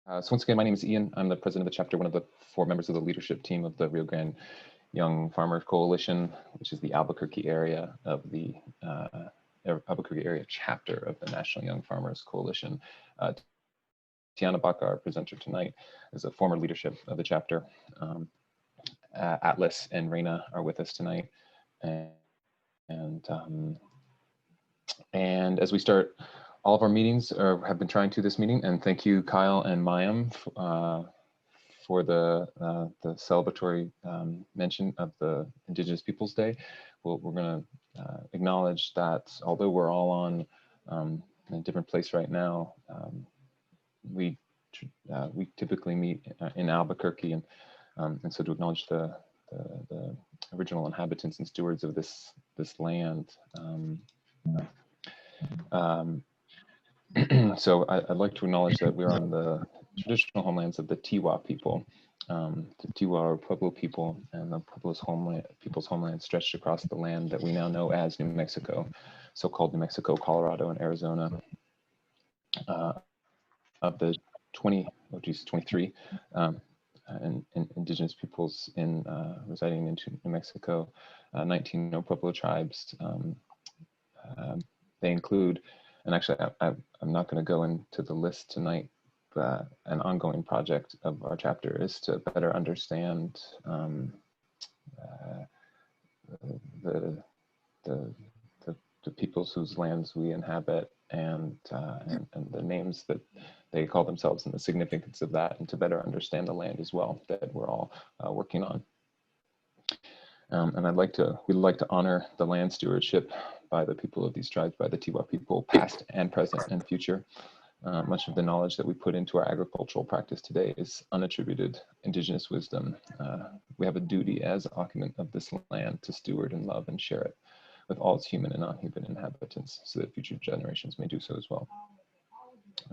So once again, my name is Ian. I'm the president of the chapter, one of the 4 members of the leadership team of the Rio Grande Young Farmers Coalition, which is the Albuquerque area of the Albuquerque area chapter of the National Young Farmers Coalition. Tiana Baca, our presenter tonight, is a former leadership of the chapter. Atlas and Reina are with us tonight. And as we start, all of our meetings have been trying to this meeting, and thank you, Kyle and Mayam, for the celebratory mention of the Indigenous Peoples Day. We're going to acknowledge that although we're all on in a different place right now, we typically meet in Albuquerque, and so to acknowledge the original inhabitants and stewards of this land. So I'd like to acknowledge that we're on the traditional homelands of the Tiwa people. The Tiwa are Pueblo people, and the Pueblo's people's homeland stretched across the land that we now know as New Mexico, so-called New Mexico, Colorado, and Arizona. Of the 23 indigenous peoples residing in New Mexico, 19 no Pueblo tribes. They include, and actually I'm not going to go into the list tonight, but an ongoing project of our chapter is to better understand the peoples whose lands we inhabit, and the names that they call themselves and the significance of that, and to better understand the land as well that we're all working on. And we'd like to honor the land stewardship by the people of these tribes, by the Tiwa people, past and present and future. Much of the knowledge that we put into our agricultural practice today is unattributed indigenous wisdom. We have a duty as occupant of this land to steward and love and share it with all its human and non-human inhabitants, so that future generations may do so as well.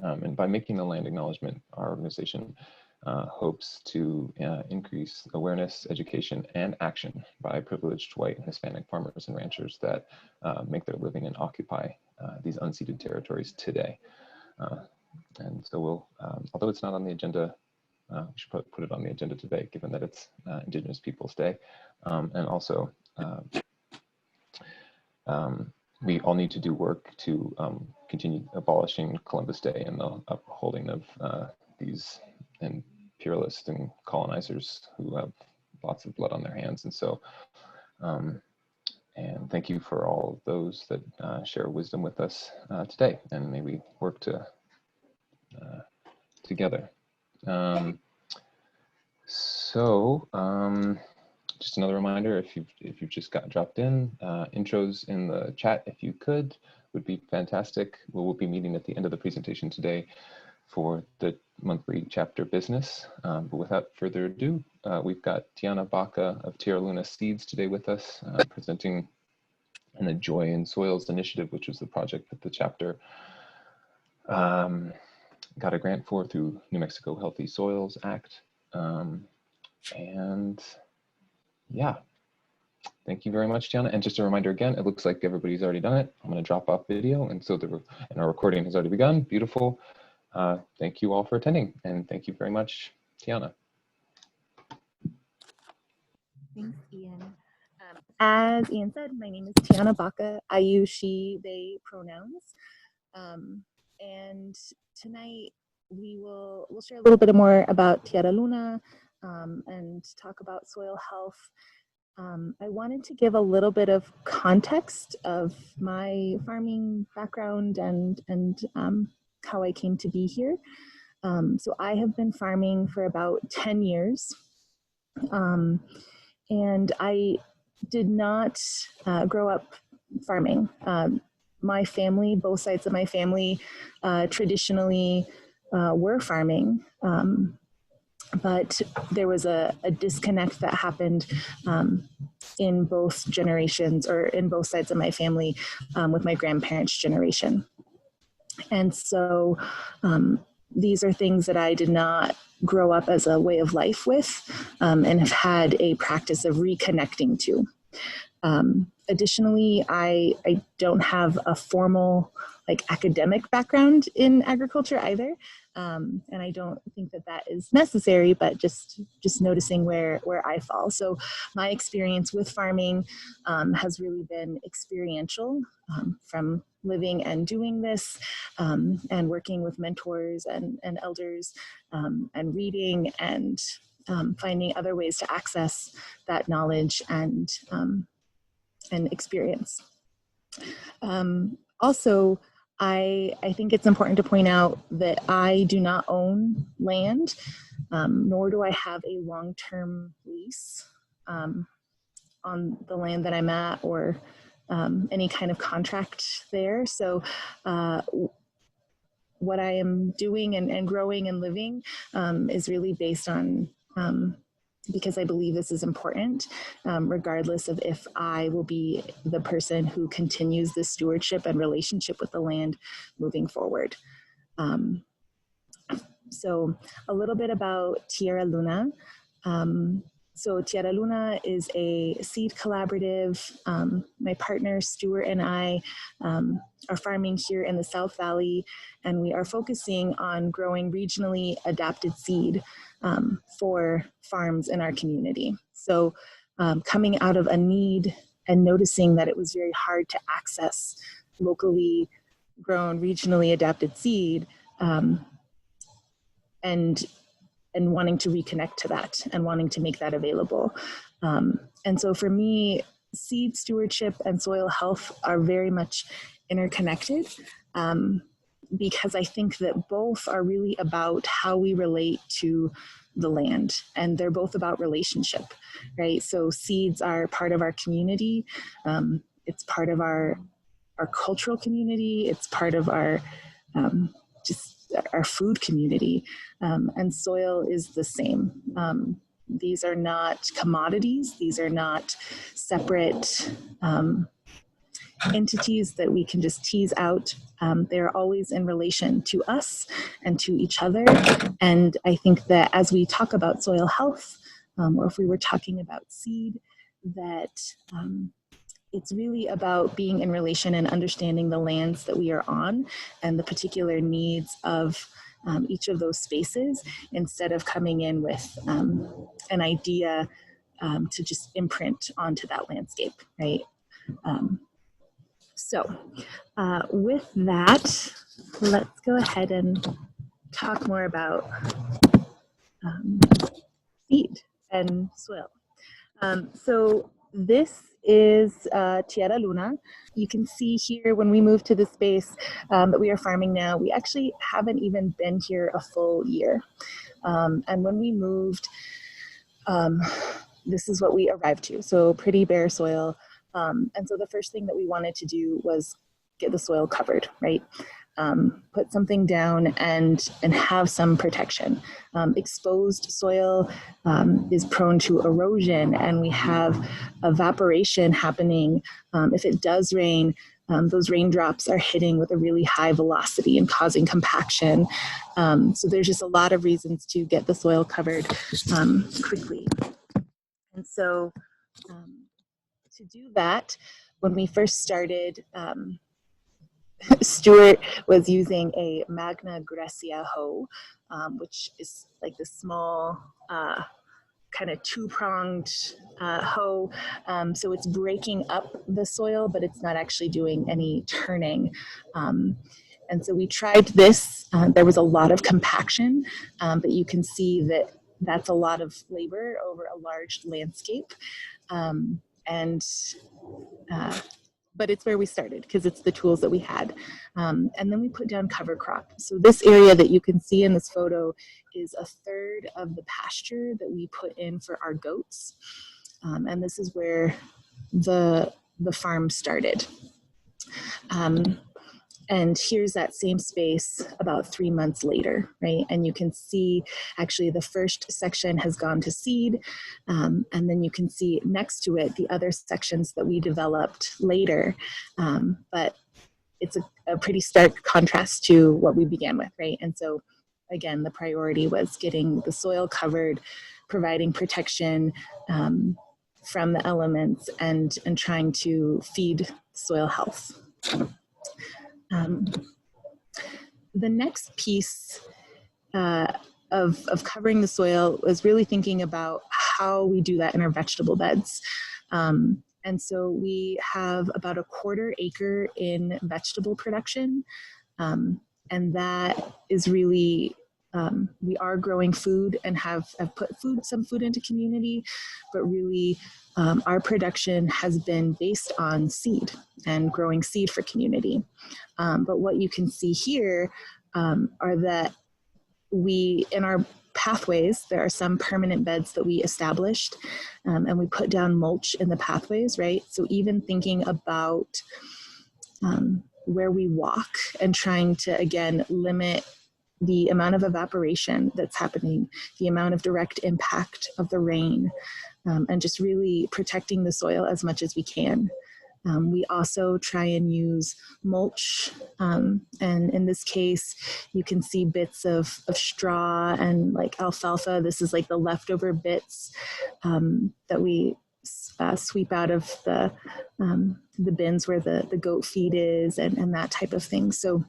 And by making the land acknowledgement, our organization hopes to increase awareness, education, and action by privileged white and Hispanic farmers and ranchers that make their living and occupy these unceded territories today. And so we'll, although it's not on the agenda, we should put it on the agenda today, given that it's Indigenous Peoples Day. And also, we all need to do work to continue abolishing Columbus Day and the upholding of these imperialists and colonizers who have lots of blood on their hands. And so, and thank you for all those that share wisdom with us today, and may we work together. Just another reminder, if you've just got dropped in, intros in the chat, if you could, would be fantastic. We'll be meeting at the end of the presentation today for the monthly chapter business. But without further ado, we've got Tiana Baca of Tierra Luna Seeds today with us, presenting the Joy in Soils initiative, which was the project that the chapter got a grant for through New Mexico Healthy Soils Act. And yeah, thank you very much, Tiana. And just a reminder again, it looks like everybody's already done it. I'm going to drop off video, and so and our recording has already begun. Beautiful. Thank you all for attending, and thank you very much, Tiana. Thanks, Ian. As Ian said, my name is Tiana Baca. I use she, they pronouns. And tonight we'll share a little bit more about Tierra Luna and talk about soil health. I wanted to give a little bit of context of my farming background and how I came to be here. So I have been farming for about 10 years. And I did not grow up farming. My family, both sides of my family, traditionally were farming. But there was a disconnect that happened in both generations, or in both sides of my family, with my grandparents' generation. And so these are things that I did not grow up as a way of life with, and have had a practice of reconnecting to. Additionally, I don't have a formal like academic background in agriculture either. And I don't think that that is necessary, but just noticing where I fall. So my experience with farming has really been experiential, from living and doing this, and working with mentors and elders, and reading and finding other ways to access that knowledge and experience. Also, I think it's important to point out that I do not own land, nor do I have a long-term lease on the land that I'm at, or any kind of contract there. So what I am doing and growing and living is really based on, because I believe this is important, regardless of if I will be the person who continues this stewardship and relationship with the land moving forward. So a little bit about Tierra Luna. So Tierra Luna is a seed collaborative. My partner, Stewart, and I are farming here in the South Valley, and we are focusing on growing regionally adapted seed for farms in our community. So coming out of a need and noticing that it was very hard to access locally grown, regionally adapted seed, and wanting to reconnect to that and wanting to make that available. And so for me, seed stewardship and soil health are very much interconnected, because I think that both are really about how we relate to the land, and they're both about relationship, right? So seeds are part of our community. It's part of our cultural community. It's part of our just our food community, and soil is the same. These are not commodities. These are not separate entities that we can just tease out. They're always in relation to us and to each other. And I think that as we talk about soil health, or if we were talking about seed, that it's really about being in relation and understanding the lands that we are on and the particular needs of each of those spaces, instead of coming in with an idea to just imprint onto that landscape, right? So with that, let's go ahead and talk more about seed and soil. So this is Tierra Luna. You can see here when we moved to the space that we are farming now, we actually haven't even been here a full year. And when we moved, this is what we arrived to. So pretty bare soil. And so the first thing that we wanted to do was get the soil covered, right? Put something down and have some protection. Exposed soil is prone to erosion, and we have evaporation happening. If it does rain, those raindrops are hitting with a really high velocity and causing compaction. So there's just a lot of reasons to get the soil covered quickly. And so to do that, when we first started, Stuart was using a Magna Graecia hoe, which is like the small kind of two-pronged hoe. So it's breaking up the soil, but it's not actually doing any turning. And so we tried this. There was a lot of compaction, but you can see that that's a lot of labor over a large landscape. But it's where we started because it's the tools that we had. And then we put down cover crop. So this area that you can see in this photo is a third of the pasture that we put in for our goats. And this is where the farm started. And here's that same space about 3 months later, right? And you can see actually the first section has gone to seed, and then you can see next to it the other sections that we developed later. But it's a pretty stark contrast to what we began with, right? And so again, the priority was getting the soil covered, providing protection from the elements and trying to feed soil health. The next piece of covering the soil was really thinking about how we do that in our vegetable beds. And so we have about a 1/4 acre in vegetable production. And that is really, we are growing food and have put some food into community, but really our production has been based on seed and growing seed for community. But what you can see here are that in our pathways, there are some permanent beds that we established, and we put down mulch in the pathways, right? So even thinking about where we walk and trying to, again, limit the amount of evaporation that's happening, the amount of direct impact of the rain, and just really protecting the soil as much as we can. We also try and use mulch, and in this case, you can see bits of straw and like alfalfa. This is like the leftover bits that we sweep out of the bins where the goat feed is and that type of thing. So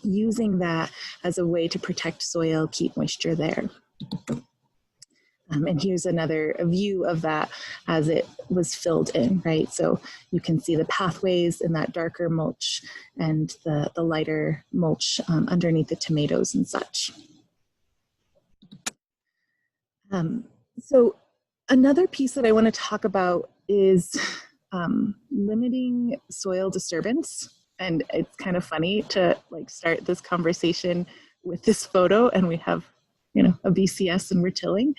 using that as a way to protect soil, keep moisture there. And here's another view of that as it was filled in, right? So you can see the pathways in that darker mulch and the lighter mulch underneath the tomatoes and such. So another piece that I want to talk about is limiting soil disturbance. And it's kind of funny to like start this conversation with this photo, and we have, you know, a BCS and we're tilling.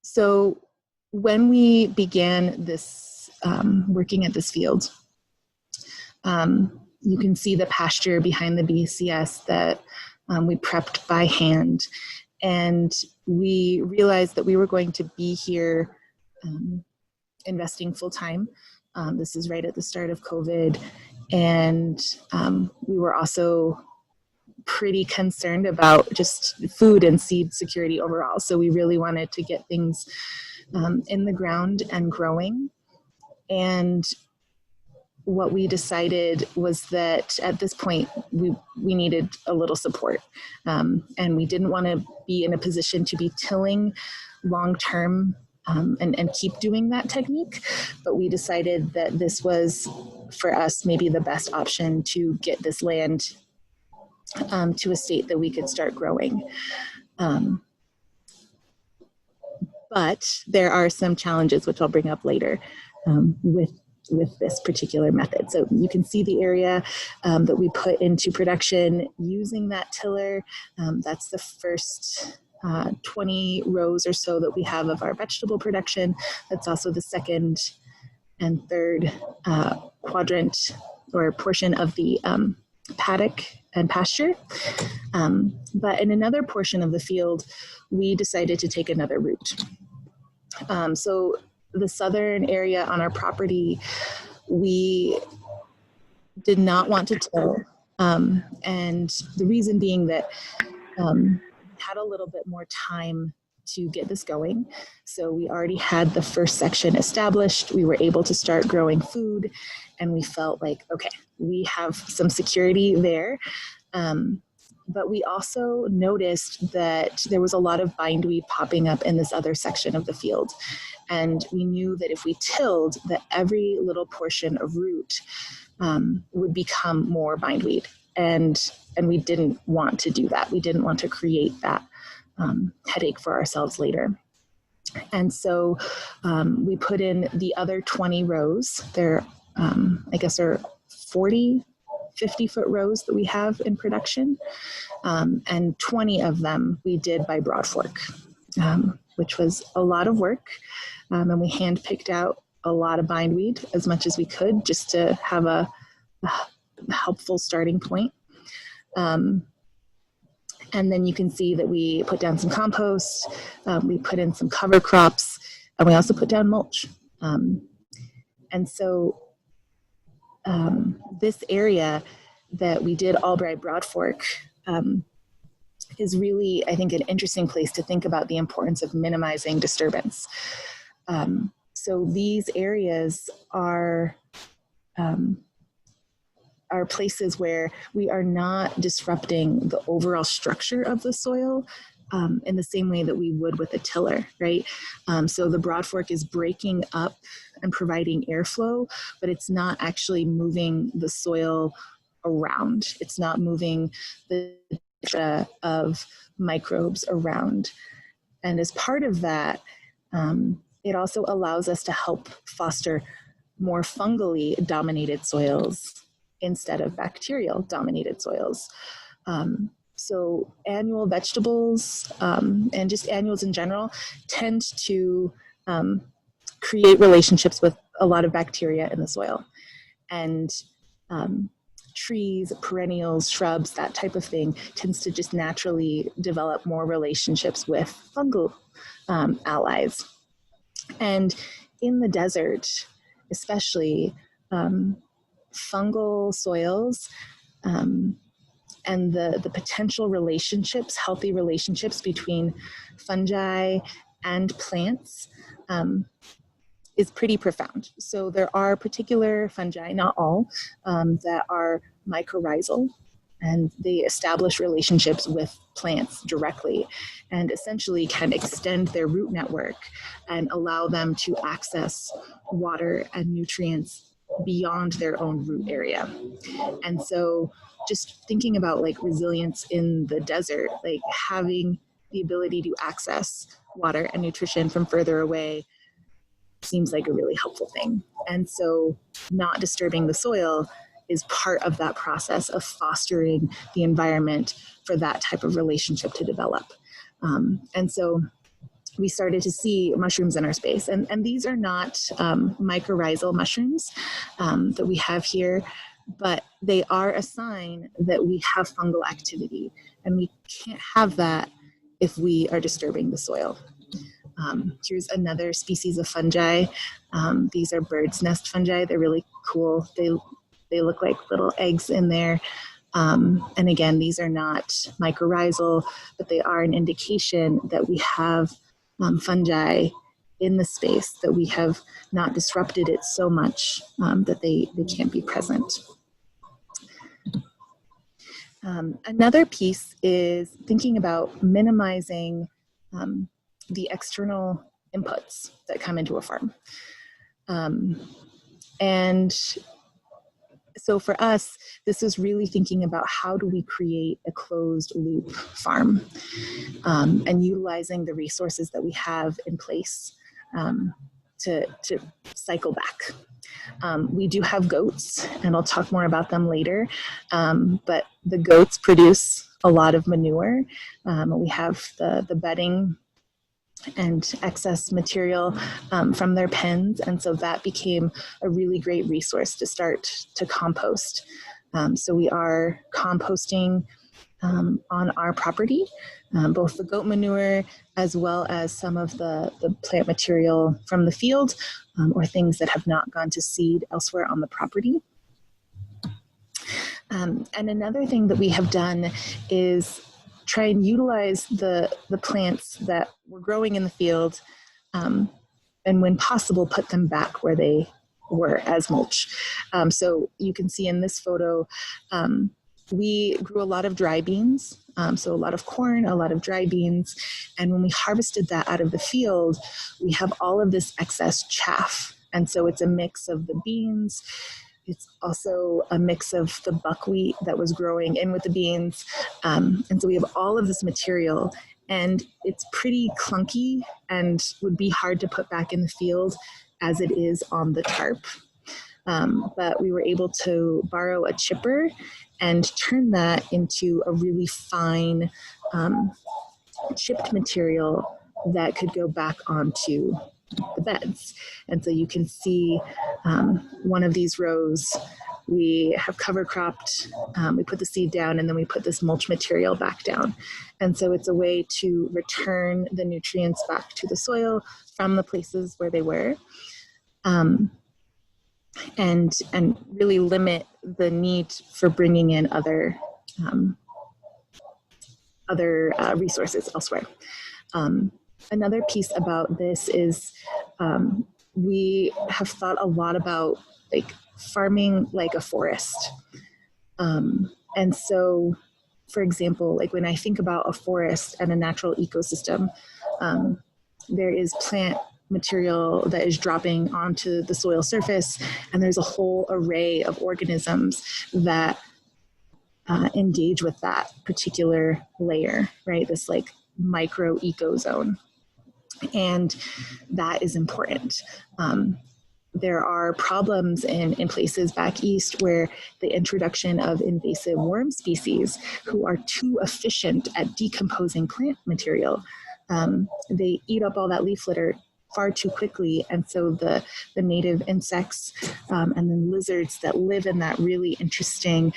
So when we began this working at this field, you can see the pasture behind the BCS that we prepped by hand, and we realized that we were going to be here investing full time. This is right at the start of COVID, and we were also pretty concerned about just food and seed security overall. So we really wanted to get things in the ground and growing. And what we decided was that at this point, we needed a little support. And we didn't want to be in a position to be tilling long-term and keep doing that technique. But we decided that this was, for us, maybe the best option to get this land to a state that we could start growing. But there are some challenges, which I'll bring up later, with this particular method. So you can see the area that we put into production using that tiller. That's the first 20 rows or so that we have of our vegetable production. That's also the second and third quadrant or portion of the paddock and pasture. But in another portion of the field, we decided to take another route. So the southern area on our property, we did not want to till. And the reason being that had a little bit more time to get this going. So we already had the first section established. We were able to start growing food, and we felt like, okay, we have some security there. But we also noticed that there was a lot of bindweed popping up in this other section of the field. And we knew that if we tilled, that every little portion of root would become more bindweed. And we didn't want to do that. We didn't want to create that headache for ourselves later. And so we put in the other 20 rows. There, I guess, are 40, 50-foot rows that we have in production. And 20 of them we did by broad fork, which was a lot of work. And we hand-picked out a lot of bindweed, as much as we could, just to have a helpful starting point. And then you can see that we put down some compost, we put in some cover crops, and we also put down mulch. And so this area that we did all by broad fork is really, I think, an interesting place to think about the importance of minimizing disturbance. So these areas are places where we are not disrupting the overall structure of the soil in the same way that we would with a tiller, right? So the broad fork is breaking up and providing airflow, but it's not actually moving the soil around. It's not moving the of microbes around. And as part of that, it also allows us to help foster more fungally dominated soils instead of bacterial dominated soils. So annual vegetables and just annuals in general tend to create relationships with a lot of bacteria in the soil. And trees, perennials, shrubs, that type of thing tends to just naturally develop more relationships with fungal allies. And in the desert, especially, fungal soils and the potential relationships, healthy relationships between fungi and plants is pretty profound. So there are particular fungi, not all, that are mycorrhizal, and they establish relationships with plants directly and essentially can extend their root network and allow them to access water and nutrients beyond their own root area. And so just thinking about like resilience in the desert, like having the ability to access water and nutrition from further away seems like a really helpful thing. And so not disturbing the soil is part of that process of fostering the environment for that type of relationship to develop. And so we started to see mushrooms in our space. And these are not mycorrhizal mushrooms that we have here, but they are a sign that we have fungal activity. And we can't have that if we are disturbing the soil. Here's another species of fungi. These are bird's nest fungi. They're really cool. They look like little eggs in there. And again, these are not mycorrhizal, but they are an indication that we have fungi in the space, that we have not disrupted it so much that they can't be present. Another piece is thinking about minimizing the external inputs that come into a farm. And so for us, this is really thinking about how do we create a closed loop farm and utilizing the resources that we have in place to cycle back. We do have goats, and I'll talk more about them later, but the goats produce a lot of manure. We have the bedding and excess material from their pens, and so that became a really great resource to start to compost. So we are composting on our property, both the goat manure as well as some of the plant material from the field or things that have not gone to seed elsewhere on the property. And another thing that we have done is try and utilize the plants that were growing in the field and when possible, put them back where they were as mulch. So you can see in this photo, we grew a lot of dry beans, so a lot of corn, a lot of dry beans. And when we harvested that out of the field, we have all of this excess chaff. And so it's a mix of the beans. It's also a mix of the buckwheat that was growing in with the beans. And so we have all of this material, and it's pretty clunky and would be hard to put back in the field as it is on the tarp. But we were able to borrow a chipper and turn that into a really fine chipped material that could go back onto the beds. And so you can see one of these rows, we have cover cropped, we put the seed down, and then we put this mulch material back down. And so it's a way to return the nutrients back to the soil from the places where they were, and really limit the need for bringing in other resources elsewhere. another piece about this is we have thought a lot about like farming like a forest. And so, for example, like when I think about a forest and a natural ecosystem, there is plant material that is dropping onto the soil surface, and there's a whole array of organisms that engage with that particular layer, right? This like micro ecozone. And that is important. There are problems in places back east where the introduction of invasive worm species who are too efficient at decomposing plant material, they eat up all that leaf litter far too quickly. And so the native insects and then lizards that live in that really interesting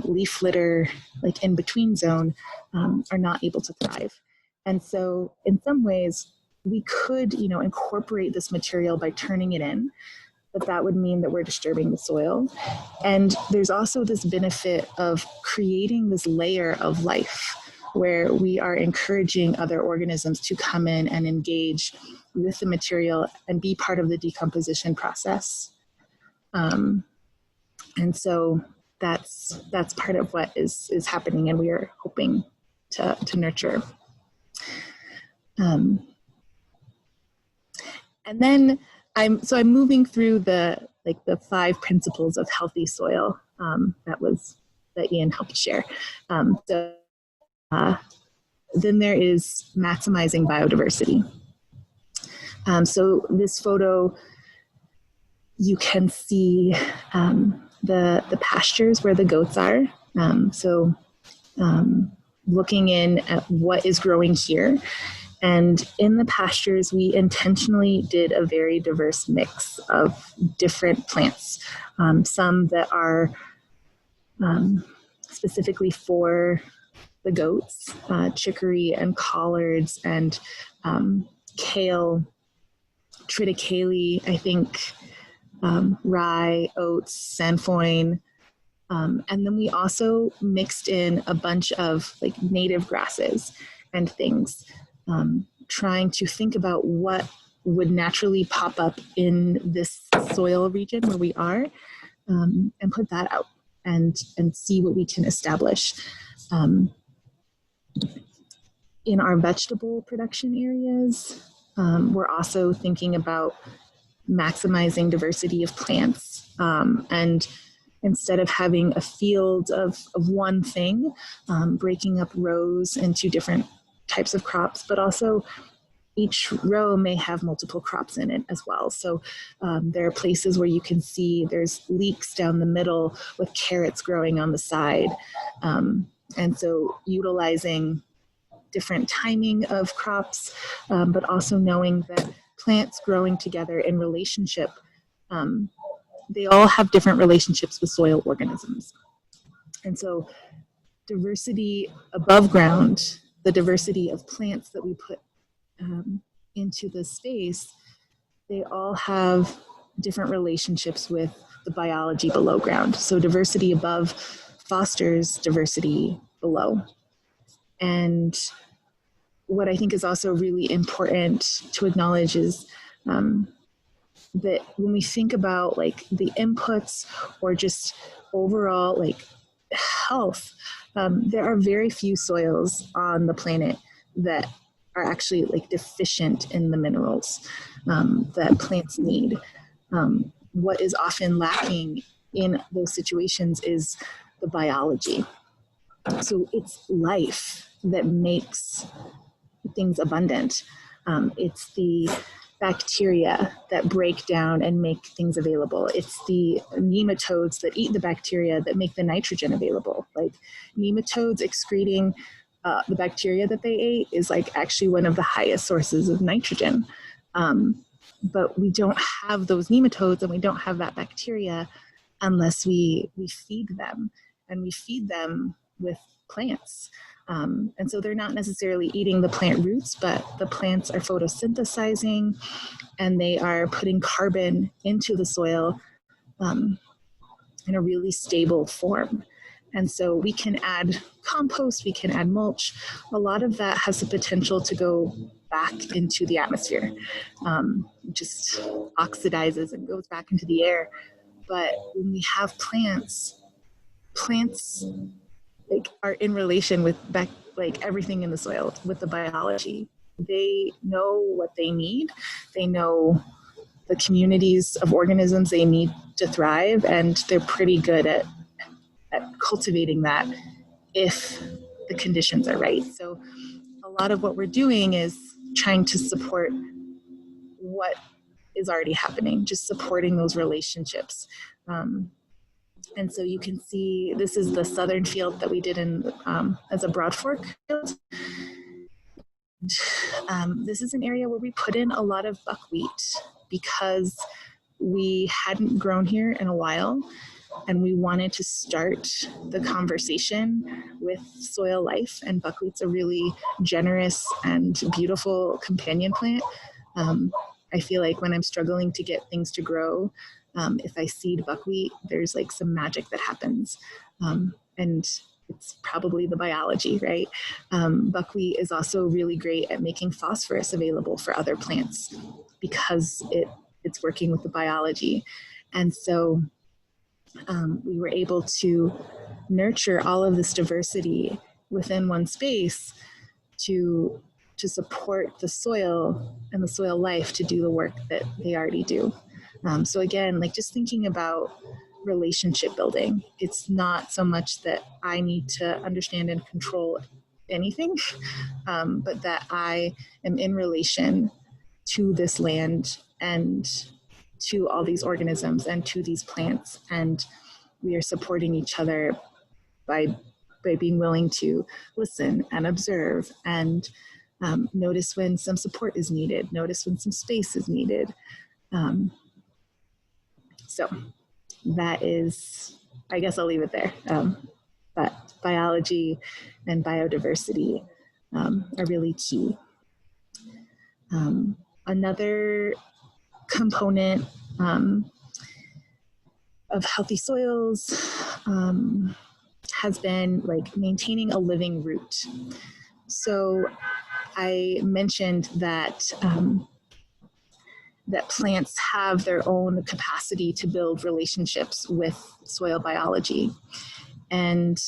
leaf litter, like in between zone, are not able to thrive. And so in some ways, we could, incorporate this material by turning it in, but that would mean that we're disturbing the soil. And there's also this benefit of creating this layer of life where we are encouraging other organisms to come in and engage with the material and be part of the decomposition process. And so that's part of what is happening, and we are hoping to nurture. And then I'm moving through the 5 principles of healthy soil that Ian helped share. Then there is maximizing biodiversity. So this photo, you can see the pastures where the goats are. Looking in at what is growing here. And in the pastures, we intentionally did a very diverse mix of different plants. Some that are specifically for the goats, chicory and collards and kale, triticale, I think, rye, oats, sainfoin. And then we also mixed in a bunch of like native grasses and things, trying to think about what would naturally pop up in this soil region where we are, and put that out and see what we can establish. In our vegetable production areas, we're also thinking about maximizing diversity of plants, and instead of having a field of one thing, breaking up rows into different types of crops, but also each row may have multiple crops in it as well. So there are places where you can see there's leeks down the middle with carrots growing on the side. And so utilizing different timing of crops, but also knowing that plants growing together in relationship, they all have different relationships with soil organisms. And so diversity above ground, the diversity of plants that we put into the space, they all have different relationships with the biology below ground. So diversity above fosters diversity below. And what I think is also really important to acknowledge is that when we think about like the inputs or just overall like health, there are very few soils on the planet that are actually like deficient in the minerals that plants need. What is often lacking in those situations is the biology. So it's life that makes things abundant. It's the bacteria that break down and make things available. It's the nematodes that eat the bacteria that make the nitrogen available. Like nematodes excreting the bacteria that they ate is like actually one of the highest sources of nitrogen. But we don't have those nematodes and we don't have that bacteria unless we feed them, and we feed them with plants. And so they're not necessarily eating the plant roots, but the plants are photosynthesizing and they are putting carbon into the soil in a really stable form. And so we can add compost, we can add mulch. A lot of that has the potential to go back into the atmosphere. Just oxidizes and goes back into the air. But when we have plants like are in relation with back, like everything in the soil, with the biology. They know what they need. They know the communities of organisms they need to thrive, and they're pretty good at cultivating that if the conditions are right. So a lot of what we're doing is trying to support what is already happening, just supporting those relationships. And so you can see this is the southern field that we did in as a broad fork field. This is an area where we put in a lot of buckwheat because we hadn't grown here in a while, and we wanted to start the conversation with soil life, and buckwheat's a really generous and beautiful companion plant. I feel like when I'm struggling to get things to grow, if I seed buckwheat, there's like some magic that happens. And it's probably the biology, right? Buckwheat is also really great at making phosphorus available for other plants because it's working with the biology. And so we were able to nurture all of this diversity within one space to support the soil and the soil life to do the work that they already do. So again, like just thinking about relationship building, it's not so much that I need to understand and control anything, but that I am in relation to this land and to all these organisms and to these plants, and we are supporting each other by being willing to listen and observe and notice when some support is needed, notice when some space is needed. So that is, I guess I'll leave it there. But biology and biodiversity are really key. Another component of healthy soils has been like maintaining a living root. So I mentioned that that plants have their own capacity to build relationships with soil biology. And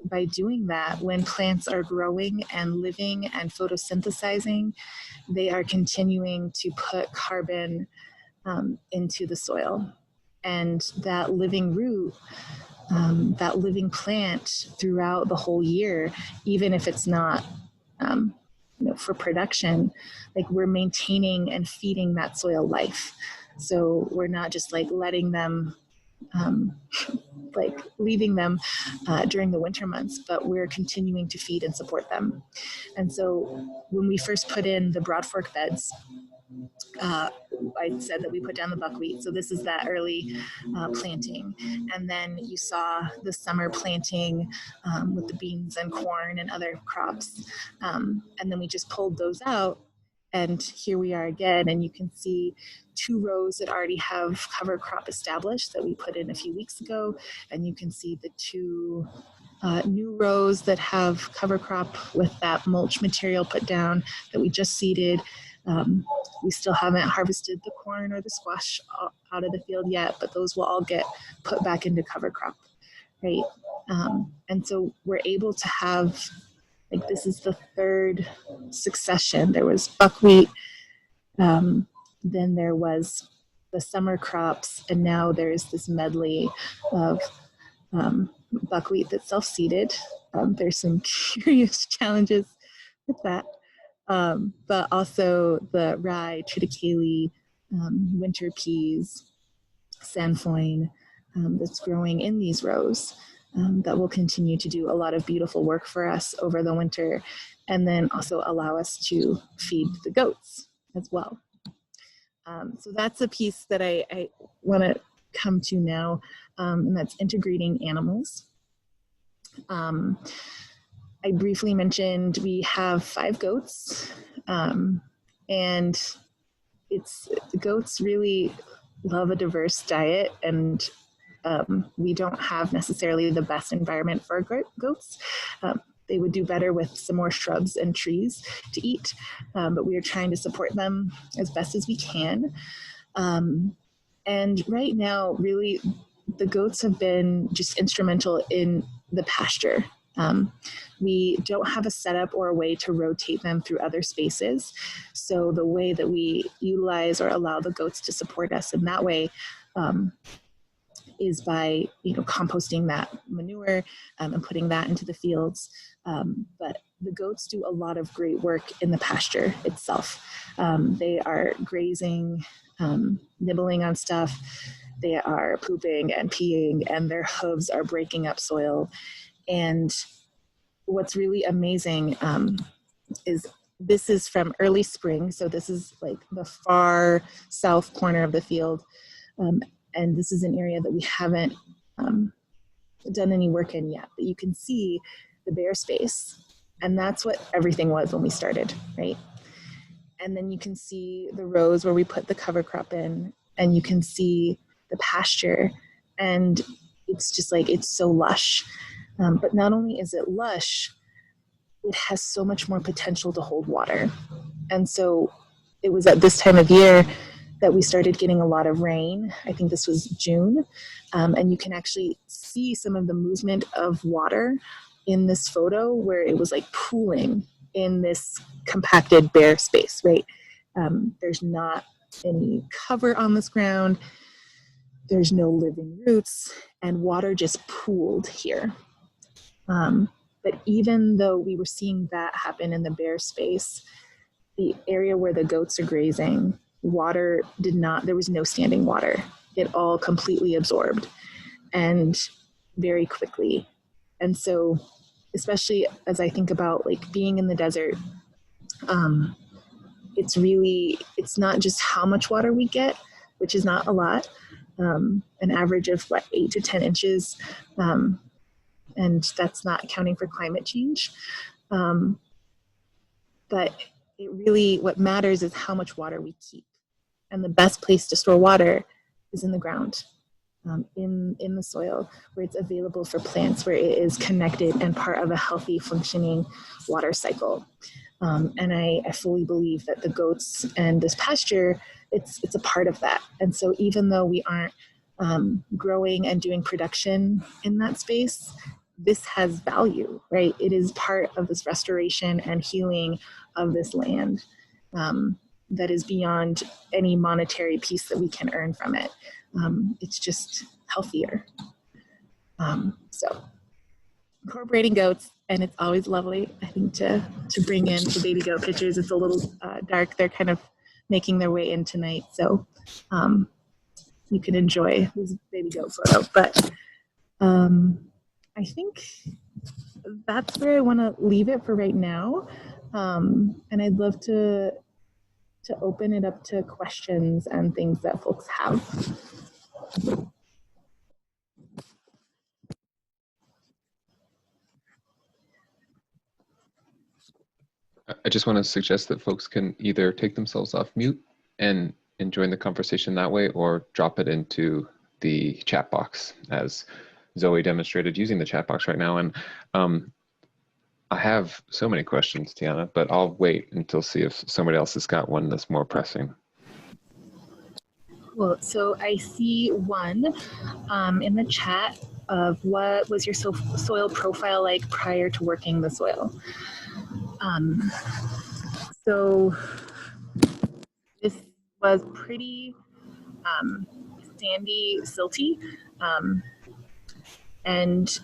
by doing that, when plants are growing and living and photosynthesizing, they are continuing to put carbon into the soil. And that living root, that living plant throughout the whole year, even if it's not for production, like we're maintaining and feeding that soil life. So we're not just like letting them, like leaving them during the winter months, but we're continuing to feed and support them. And so when we first put in the broad fork beds, I said that we put down the buckwheat. So this is that early planting. And then you saw the summer planting with the beans and corn and other crops. And then we just pulled those out. And here we are again. And you can see 2 rows that already have cover crop established that we put in a few weeks ago. And you can see the 2 new rows that have cover crop with that mulch material put down that we just seeded. We still haven't harvested the corn or the squash out of the field yet, but those will all get put back into cover crop, right? And so we're able to have, like, this is the 3rd succession. There was buckwheat, then there was the summer crops, and now there's this medley of buckwheat that's self-seeded. There's some curious challenges with that. But also the rye, triticale, winter peas, sainfoin that's growing in these rows that will continue to do a lot of beautiful work for us over the winter, and then also allow us to feed the goats as well. So that's a piece that I want to come to now, and that's integrating animals. I briefly mentioned we have 5 goats, and goats really love a diverse diet, and we don't have necessarily the best environment for goats. they would do better with some more shrubs and trees to eat, but we are trying to support them as best as we can. And right now, really, the goats have been just instrumental in the pasture. We don't have a setup or a way to rotate them through other spaces. So the way that we utilize or allow the goats to support us in that way is by, composting that manure and putting that into the fields. But the goats do a lot of great work in the pasture itself. They are grazing, nibbling on stuff. They are pooping and peeing, and their hooves are breaking up soil. And what's really amazing is this is from early spring. So this is like the far south corner of the field. And this is an area that we haven't done any work in yet, but you can see the bare space. And that's what everything was when we started, right? And then you can see the rows where we put the cover crop in, and you can see the pasture. And it's just like, it's so lush. But not only is it lush, it has so much more potential to hold water. And so it was at this time of year that we started getting a lot of rain. I think this was June. And you can actually see some of the movement of water in this photo where it was like pooling in this compacted bare space, right? There's not any cover on this ground. There's no living roots, and water just pooled here. But even though we were seeing that happen in the bare space, the area where the goats are grazing, water there was no standing water. It all completely absorbed and very quickly. And so, especially as I think about like being in the desert, it's not just how much water we get, which is not a lot, an average of 8 to 10 inches. And that's not accounting for climate change. But what matters is how much water we keep. And the best place to store water is in the ground, in the soil, where it's available for plants, where it is connected and part of a healthy, functioning water cycle. And I fully believe that the goats and this pasture, it's a part of that. And so even though we aren't growing and doing production in that space, this has value, right? It is part of this restoration and healing of this land that is beyond any monetary piece that we can earn from it. It's just healthier. So incorporating goats, and it's always lovely, I think, to bring in the baby goat pictures. It's a little dark. They're kind of making their way in tonight. So you can enjoy this baby goat photo. But I think that's where I want to leave it for right now. And I'd love to open it up to questions and things that folks have. I just want to suggest that folks can either take themselves off mute and join the conversation that way, or drop it into the chat box, as Zoe demonstrated using the chat box right now. And I have so many questions, Tiana, but I'll wait until see if somebody else has got one that's more pressing. Cool. So I see one in the chat of what was your soil profile like prior to working the soil? So this was pretty sandy, silty. And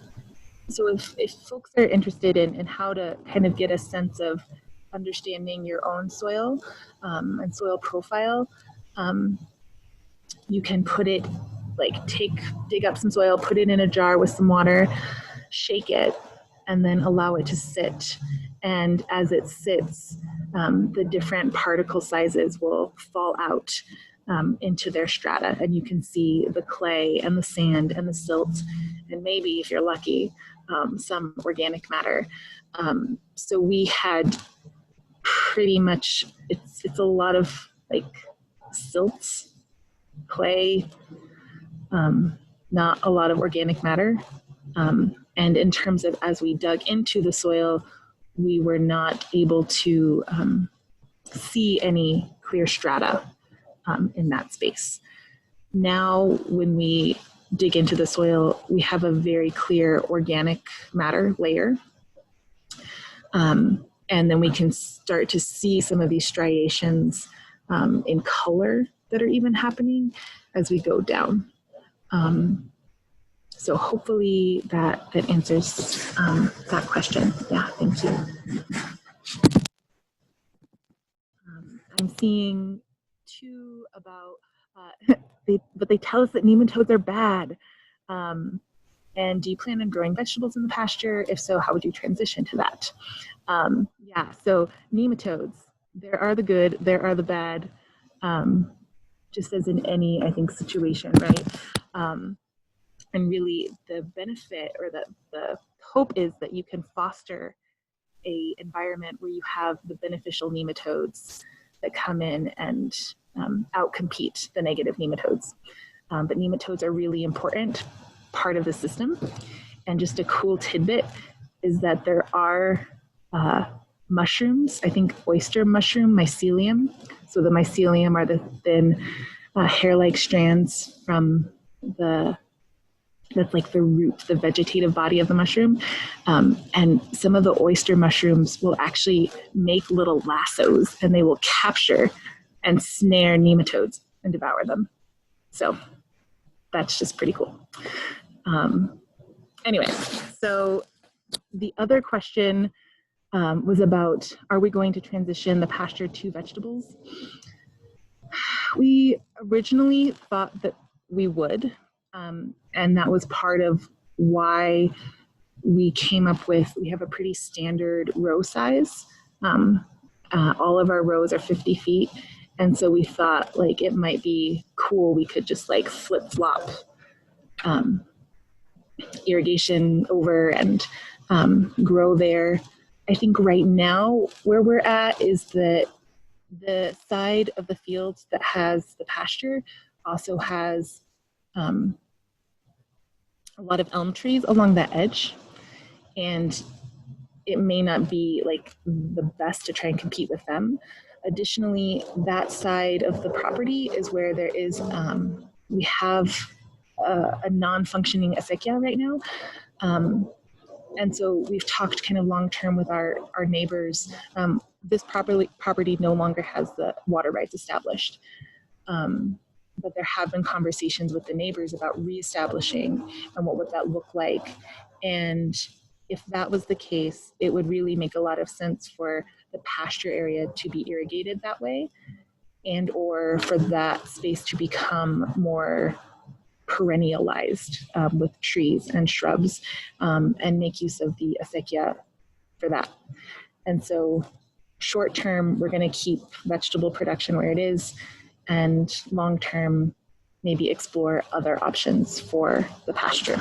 so if folks are interested in how to kind of get a sense of understanding your own soil and soil profile, you can put it, dig up some soil, put it in a jar with some water, shake it, and then allow it to sit. And as it sits, the different particle sizes will fall out into their strata. And you can see the clay and the sand and the silt, and maybe, if you're lucky, some organic matter. So we had pretty much, it's a lot of silt, clay, not a lot of organic matter. And in terms of as we dug into the soil, we were not able to see any clear strata in that space. Now, when we dig into the soil, we have a very clear organic matter layer. And then we can start to see some of these striations in color that are even happening as we go down. So hopefully that answers that question. Yeah, thank you. I'm seeing two about, but they tell us that nematodes are bad. And do you plan on growing vegetables in the pasture? If so, how would you transition to that? Yeah, so nematodes, there are the good, there are the bad, just as in any, I think, situation, right? And really the benefit or the hope is that you can foster a environment where you have the beneficial nematodes that come in and outcompete the negative nematodes. But nematodes are really important part of the system. And just a cool tidbit is that there are mushrooms, I think oyster mushroom, mycelium. So the mycelium are the thin hair-like strands from that's like the root, the vegetative body of the mushroom. And some of the oyster mushrooms will actually make little lassos and they will capture and snare nematodes and devour them. So that's just pretty cool. Anyway, so the other question was about, are we going to transition the pasture to vegetables? We originally thought that we would, and that was part of why we came up with, we have a pretty standard row size. All of our rows are 50 feet. And so we thought like it might be cool, we could just like flip-flop irrigation over and grow there. I think right now where we're at is that the side of the field that has the pasture also has a lot of elm trees along that edge. And it may not be like the best to try and compete with them. Additionally, that side of the property is where there is, we have a non-functioning acequia right now. And so we've talked kind of long-term with our neighbors. This property no longer has the water rights established. But there have been conversations with the neighbors about reestablishing and what would that look like. And if that was the case, it would really make a lot of sense for the pasture area to be irrigated that way, and or for that space to become more perennialized with trees and shrubs, and make use of the acequia for that. And so short term, we're going to keep vegetable production where it is, and long term, maybe explore other options for the pasture.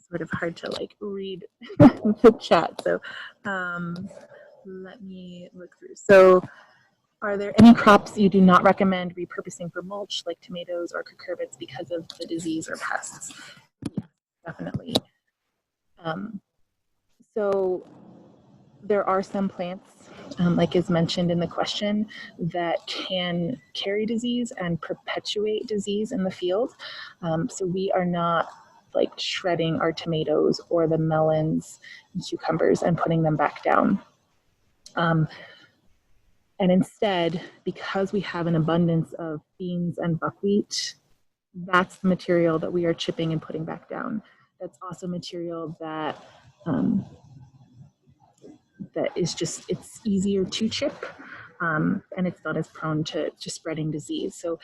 Sort of hard to like read the chat, so let me look through. So are there any crops you do not recommend repurposing for mulch, like tomatoes or cucurbits, because of the disease or pests? Yeah, definitely. So there are some plants, like is mentioned in the question, that can carry disease and perpetuate disease in the field. So we are not like shredding our tomatoes or the melons and cucumbers and putting them back down. And instead, because we have an abundance of beans and buckwheat, that's the material that we are chipping and putting back down. That's also material that that is just, it's easier to chip, and it's not as prone to spreading disease. So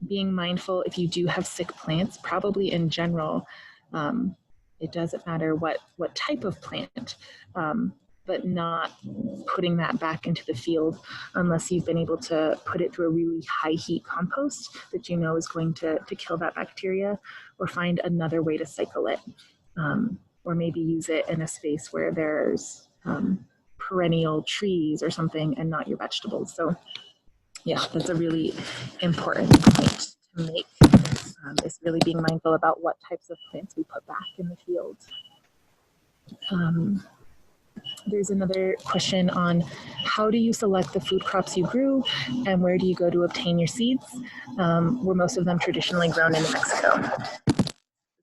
being mindful, if you do have sick plants, probably in general, it doesn't matter what type of plant, but not putting that back into the field unless you've been able to put it through a really high heat compost that you know is going to kill that bacteria, or find another way to cycle it, or maybe use it in a space where there's perennial trees or something and not your vegetables. So yeah, that's a really important point to make, is really being mindful about what types of plants we put back in the field. There's another question on how do you select the food crops you grew and where do you go to obtain your seeds? Were most of them traditionally grown in New Mexico?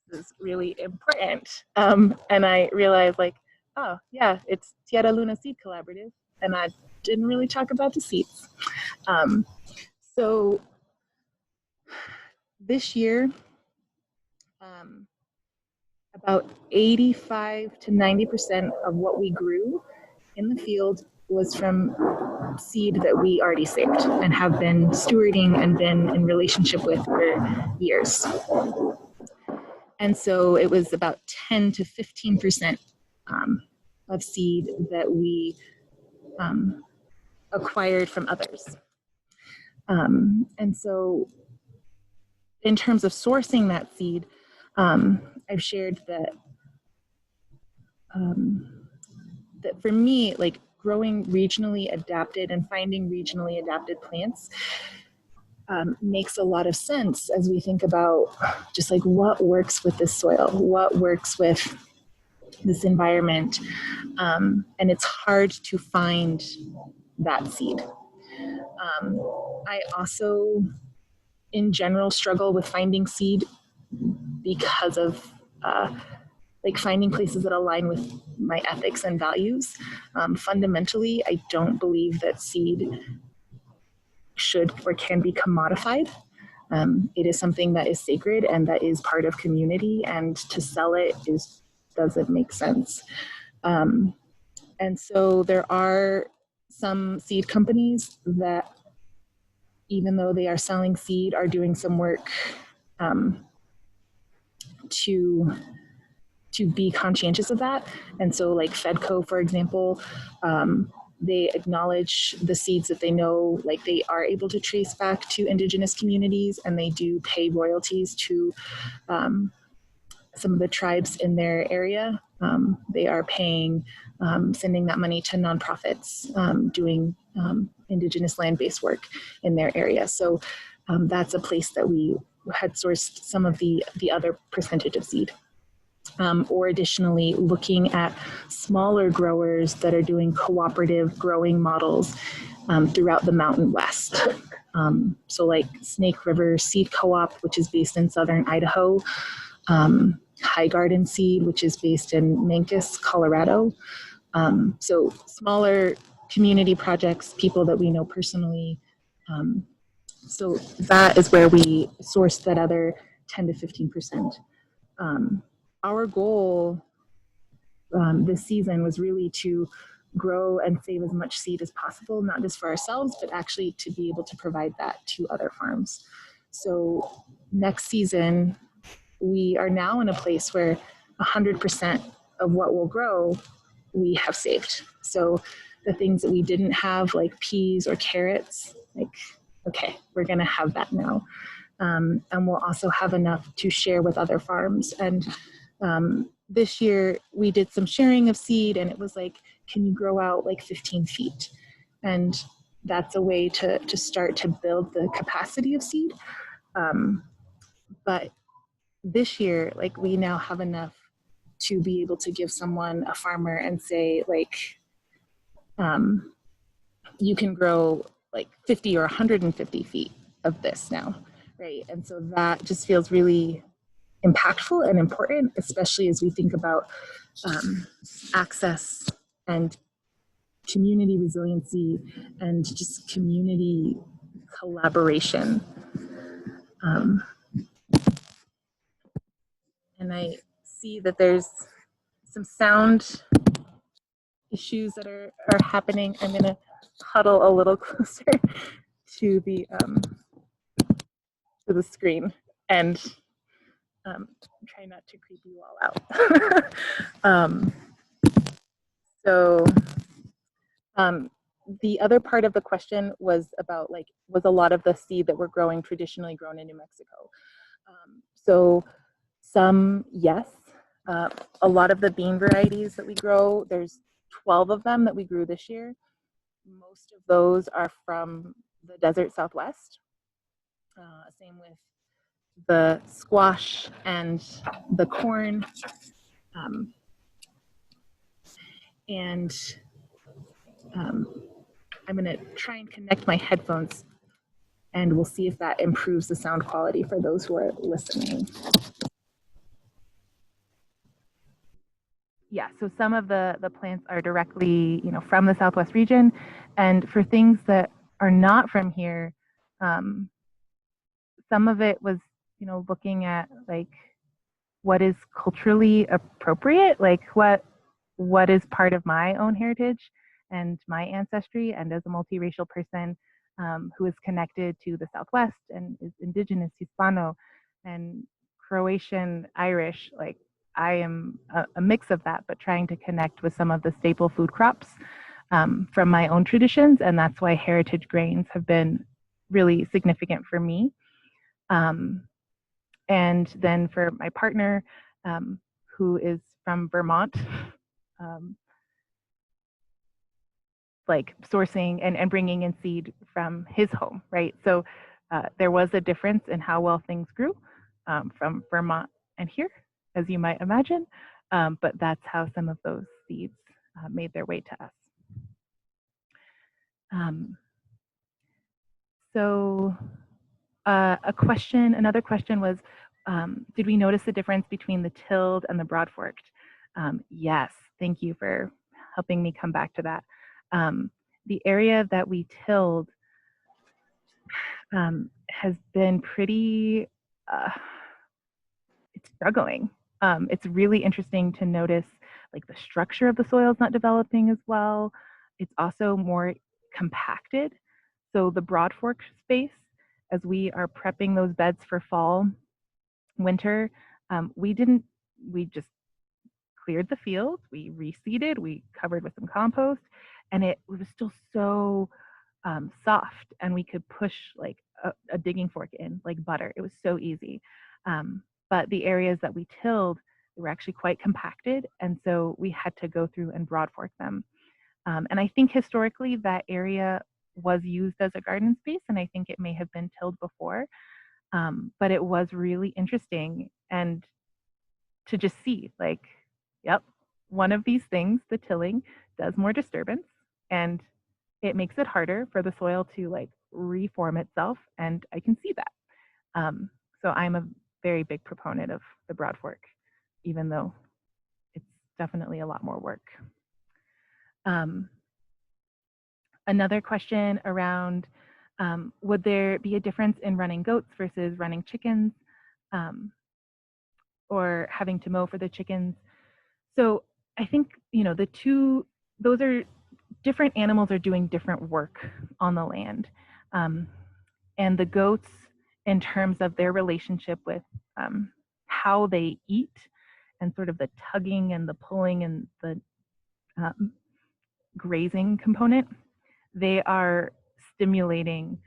This is really important. And I realized like, oh yeah, it's Tierra Luna Seed Collaborative, and I didn't really talk about the seeds. So this year, about 85 to 90% of what we grew in the field was from seed that we already saved and have been stewarding and been in relationship with for years. And so it was about 10 to 15% of seed that we acquired from others. And so in terms of sourcing that seed, I've shared that that for me, like growing regionally adapted and finding regionally adapted plants makes a lot of sense as we think about just like what works with this soil, what works with this environment, and it's hard to find that seed. I also, in general, struggle with finding seed because of like finding places that align with my ethics and values. Fundamentally, I don't believe that seed should or can be commodified. It is something that is sacred and that is part of community, and to sell it doesn't make sense. And so there are some seed companies that, even though they are selling seed, are doing some work to be conscientious of that. And so like Fedco, for example, they acknowledge the seeds that they know, like they are able to trace back to indigenous communities, and they do pay royalties to some of the tribes in their area. They are paying, sending that money to nonprofits doing indigenous land-based work in their area. So that's a place that we had sourced some of the other percentage of seed. Or additionally, looking at smaller growers that are doing cooperative growing models throughout the Mountain West. So like Snake River Seed Co-op, which is based in southern Idaho, High Garden Seed, which is based in Mancos, Colorado. So smaller community projects, people that we know personally. So that is where we source that other 10 to 15%. Our goal this season was really to grow and save as much seed as possible, not just for ourselves, but actually to be able to provide that to other farms. So next season, we are now in a place where 100% of what we'll grow, we have saved. So the things that we didn't have, like peas or carrots, like, okay, we're gonna have that now. And we'll also have enough to share with other farms. And this year we did some sharing of seed, and it was like, can you grow out like 15 feet? And that's a way to start to build the capacity of seed. But this year, like we now have enough to be able to give someone, a farmer, and say like, you can grow like 50 or 150 feet of this now, right? And so that just feels really impactful and important, especially as we think about access and community resiliency and just community collaboration. And I see that there's some sound issues that are happening. I'm gonna huddle a little closer to the screen and try not to creep you all out. The other part of the question was about like, was a lot of the seed that we're growing traditionally grown in New Mexico? So some, yes. A lot of the bean varieties that we grow, there's 12 of them that we grew this year. Most of those are from the desert Southwest. Same with the squash and the corn. And I'm going to try and connect my headphones, and we'll see if that improves the sound quality for those who are listening. Yeah, so some of the plants are directly, from the Southwest region, and for things that are not from here, some of it was, looking at like what is culturally appropriate, like what is part of my own heritage and my ancestry, and as a multiracial person who is connected to the Southwest and is indigenous, Hispano, and Croatian, Irish, like I am a mix of that, but trying to connect with some of the staple food crops from my own traditions, and that's why heritage grains have been really significant for me. And then for my partner, who is from Vermont, like sourcing and bringing in seed from his home, right? So there was a difference in how well things grew from Vermont and here, as you might imagine, but that's how some of those seeds made their way to us. So another question was, did we notice the difference between the tilled and the broad-forked? Yes, thank you for helping me come back to that. The area that we tilled has been pretty, it's struggling. It's really interesting to notice like the structure of the soil is not developing as well. It's also more compacted. So the broad fork space, as we are prepping those beds for fall, winter, we just cleared the field, we reseeded, we covered with some compost, and it was still so soft, and we could push like a digging fork in like butter. It was so easy. But the areas that we tilled were actually quite compacted, and so we had to go through and broad fork them. And I think historically that area was used as a garden space, and I think it may have been tilled before. But it was really interesting, and to just see like, yep, one of these things, the tilling, does more disturbance, and it makes it harder for the soil to like reform itself, and I can see that. So I'm a very big proponent of the broad fork, even though it's definitely a lot more work. Another question around, would there be a difference in running goats versus running chickens, or having to mow for the chickens? So I think, those are different animals are doing different work on the land. And the goats, in terms of their relationship with how they eat and sort of the tugging and the pulling and the grazing component, they are stimulating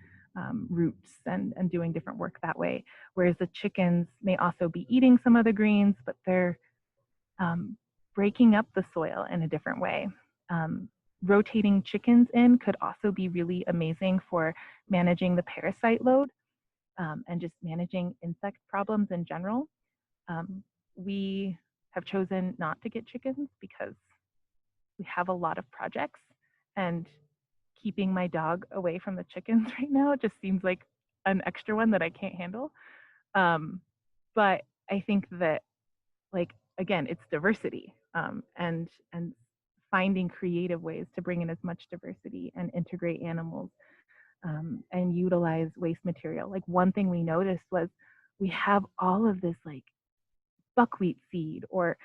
roots and doing different work that way. Whereas the chickens may also be eating some of the greens, but they're breaking up the soil in a different way. Rotating chickens in could also be really amazing for managing the parasite load and just managing insect problems in general. We have chosen not to get chickens because we have a lot of projects, and keeping my dog away from the chickens right now just seems like an extra one that I can't handle. But I think that, like, again, it's diversity and finding creative ways to bring in as much diversity and integrate animals and utilize waste material. Like, one thing we noticed was we have all of this like buckwheat seed or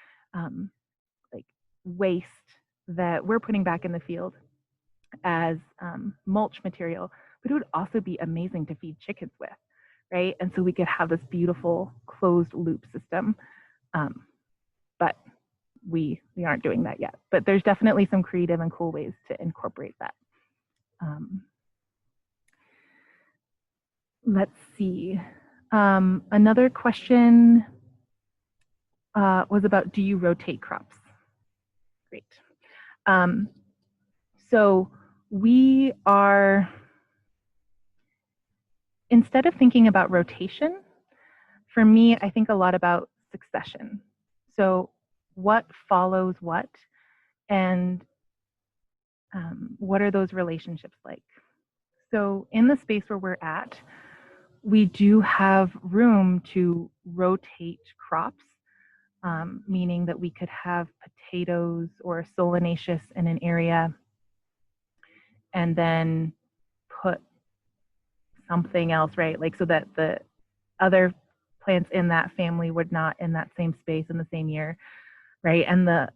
like waste that we're putting back in the field as mulch material, but it would also be amazing to feed chickens with, right? And so we could have this beautiful closed loop system. But we aren't doing that yet. But there's definitely some creative and cool ways to incorporate that. Let's see. Another question was about, do you rotate crops? Great. So we are, instead of thinking about rotation, for me, I think a lot about succession. So what follows what, and what are those relationships like? So in the space where we're at, we do have room to rotate crops, meaning that we could have potatoes or solanaceous in an area and then put something else, right? Like so that the other plants in that family would not in that same space in the same year, right? And the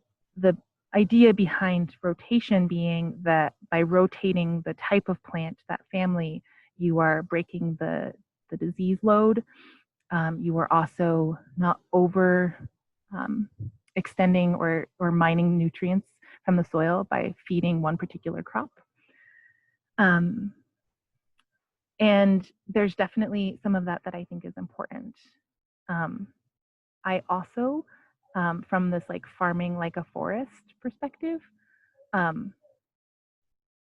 idea behind rotation being that by rotating the type of plant, that family, you are breaking the disease load. You are also not over extending or mining nutrients from the soil by feeding one particular crop. And there's definitely some of that I think is important. I also, from this like farming like a forest perspective,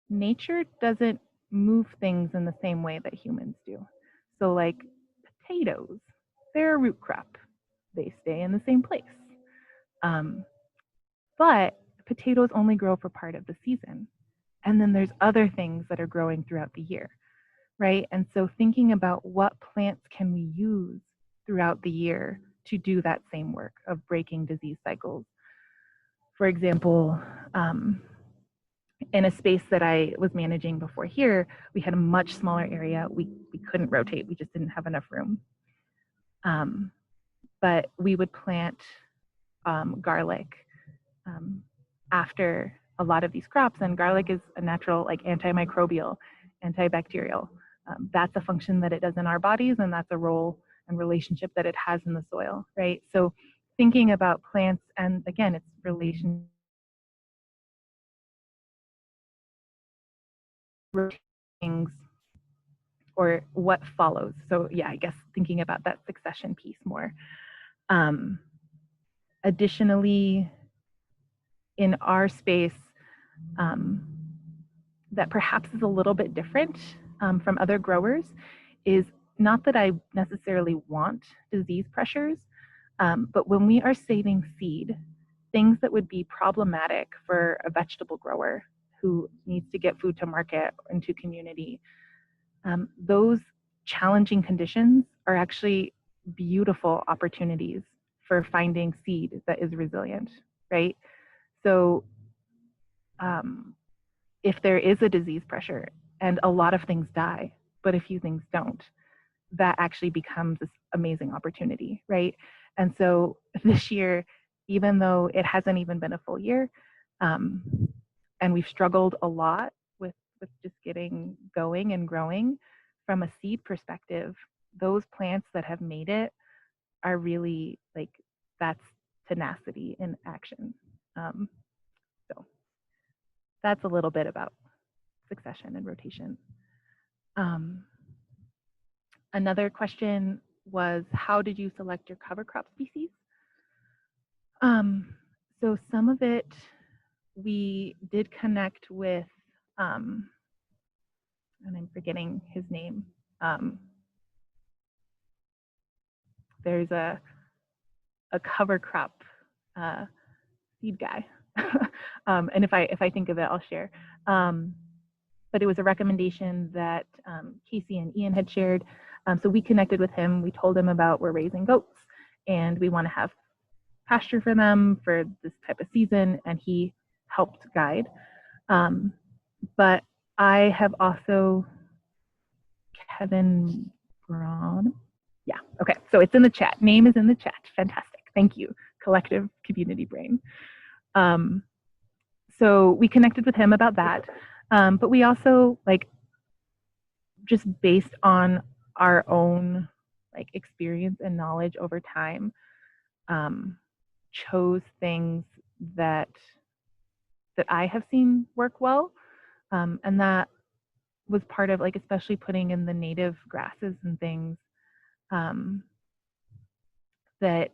nature doesn't move things in the same way that humans do. So like potatoes, they're a root crop. They stay in the same place. But potatoes only grow for part of the season. And then there's other things that are growing throughout the year, right? And so thinking about what plants can we use throughout the year to do that same work of breaking disease cycles. For example, in a space that I was managing before here, we had a much smaller area. We couldn't rotate. We just didn't have enough room. But we would plant garlic after a lot of these crops. And garlic is a natural, like antimicrobial, antibacterial. That's a function that it does in our bodies, and that's a role and relationship that it has in the soil, right? So thinking about plants, and again, it's relation things or what follows. So yeah, I guess thinking about that succession piece more. Additionally, in our space, that perhaps is a little bit different from other growers is not that I necessarily want disease pressures, but when we are saving seed, things that would be problematic for a vegetable grower who needs to get food to market or into community, those challenging conditions are actually beautiful opportunities for finding seed that is resilient, right? So if there is a disease pressure and a lot of things die, but a few things don't, that actually becomes this amazing opportunity, right? And so this year, even though it hasn't even been a full year, and we've struggled a lot with just getting going and growing, from a seed perspective, those plants that have made it are really like, that's tenacity in action. So that's a little bit about succession and rotation. Another question was, how did you select your cover crop species? So some of it we did connect with, and I'm forgetting his name. There's a cover crop seed guy, and if I think of it, I'll share. But it was a recommendation that Casey and Ian had shared. So we connected with him. We told him about, we're raising goats and we want to have pasture for them for this type of season, and he helped guide. But I have also, Kevin Braun. Yeah, okay, so it's in the chat. Name is in the chat. Fantastic. Thank you, Collective Community Brain. So we connected with him about that. But we also, like, just based on our own like experience and knowledge over time, chose things that I have seen work well, and that was part of, like, especially putting in the native grasses and things, that,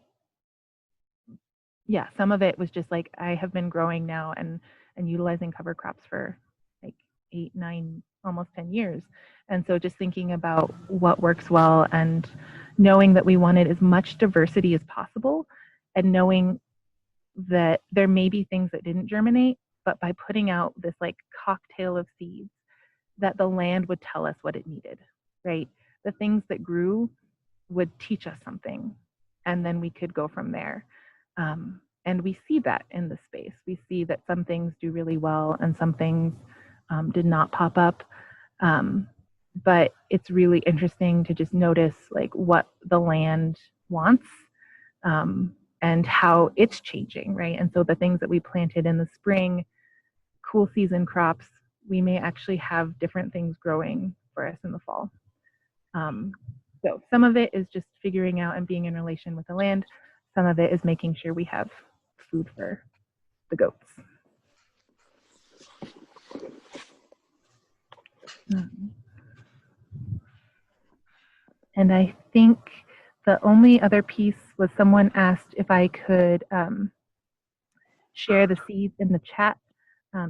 yeah, some of it was just like, I have been growing now and and utilizing cover crops for like 8, 9, almost 10 years. And so just thinking about what works well and knowing that we wanted as much diversity as possible, and knowing that there may be things that didn't germinate, but by putting out this like cocktail of seeds, that the land would tell us what it needed, right? The things that grew would teach us something, and then we could go from there. And we see that in the space. We see that some things do really well and some things did not pop up. But it's really interesting to just notice like what the land wants and how it's changing, right? And so the things that we planted in the spring, cool season crops, we may actually have different things growing for us in the fall. So some of it is just figuring out and being in relation with the land. Some of it is making sure we have food for the goats. And I think the only other piece was someone asked if I could share the seeds in the chat.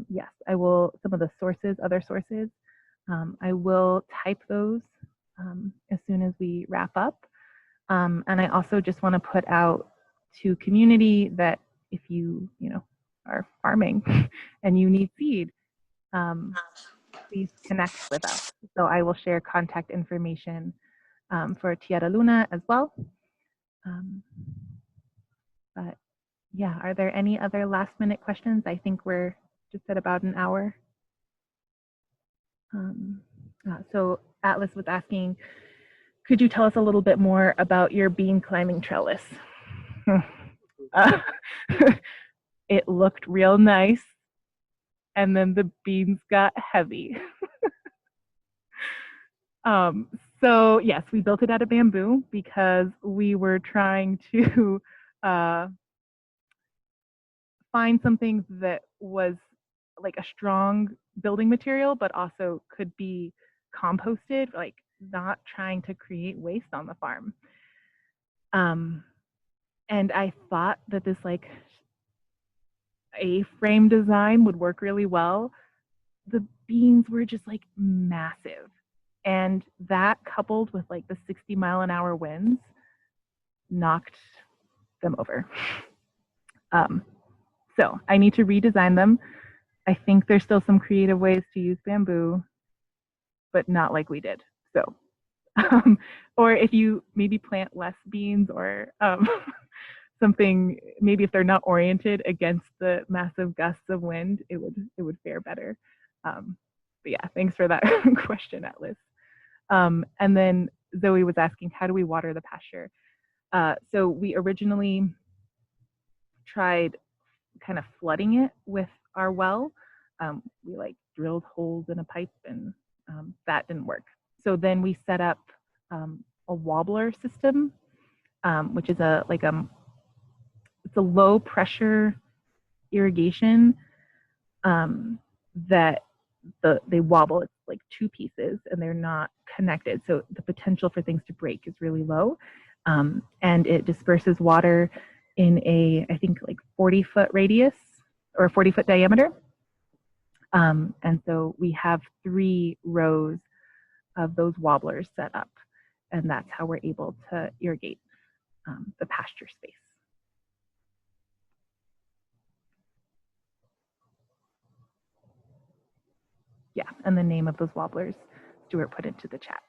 Yes, I will, some of the sources, other sources. I will type those as soon as we wrap up. And I also just want to put out to community that if you are farming and you need seed, please connect with us. So I will share contact information for Tierra Luna as well. But yeah, are there any other last minute questions? I think we're just at about an hour. So Atlas was asking, could you tell us a little bit more about your bean climbing trellis? It looked real nice, and then the beans got heavy. So yes, we built it out of bamboo because we were trying to find something that was like a strong building material, but also could be composted, like not trying to create waste on the farm. And I thought that this like A-frame design would work really well. The beans were just like massive. And that coupled with like the 60-mile-an-hour winds knocked them over. So I need to redesign them. I think there's still some creative ways to use bamboo, but not like we did. So, or if you maybe plant less beans or something, maybe if they're not oriented against the massive gusts of wind, it would fare better. But yeah, thanks for that question, Atlas. And then Zoe was asking, how do we water the pasture? So we originally tried kind of flooding it with our well. We like drilled holes in a pipe, and that didn't work. So then we set up a Wobbler system, which is it's a low pressure irrigation that they wobble. It's like two pieces and they're not connected. So the potential for things to break is really low. And it disperses water in I think like 40-foot radius or 40-foot diameter. And so we have 3 rows of those wobblers set up, and that's how we're able to irrigate the pasture space. Yeah, and the name of those wobblers Stuart put into the chat.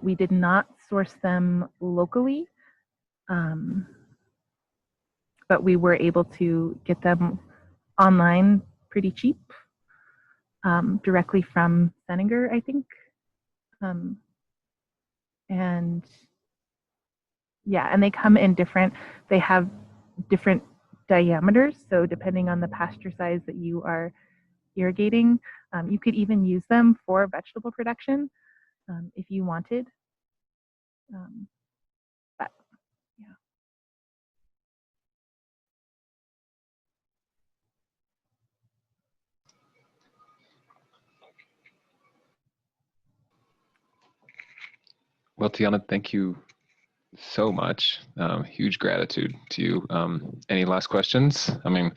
We did not source them locally, but we were able to get them online pretty cheap, directly from Senegal, I think. And yeah, and they come in they have different diameters. So depending on the pasture size that you are irrigating, you could even use them for vegetable production if you wanted. But yeah. Well, Tiana, thank you so much. Huge gratitude to you. Any last questions? I mean,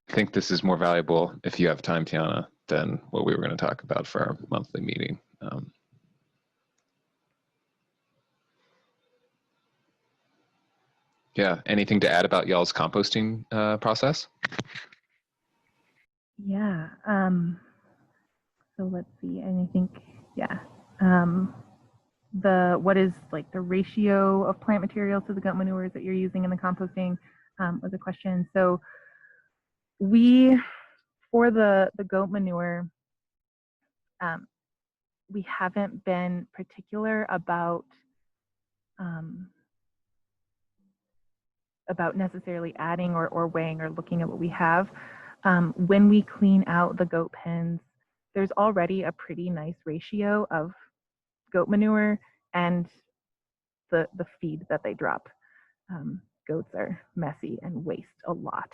think this is more valuable, if you have time, Tiana, than what we were going to talk about for our monthly meeting. Yeah, anything to add about y'all's composting process? Yeah. So let's see. And I think, yeah. What is like the ratio of plant material to the goat manures that you're using in the composting was a question. So for the goat manure, we haven't been particular about necessarily adding or weighing or looking at what we have. When we clean out the goat pens, there's already a pretty nice ratio of goat manure and the feed that they drop. Goats are messy and waste a lot.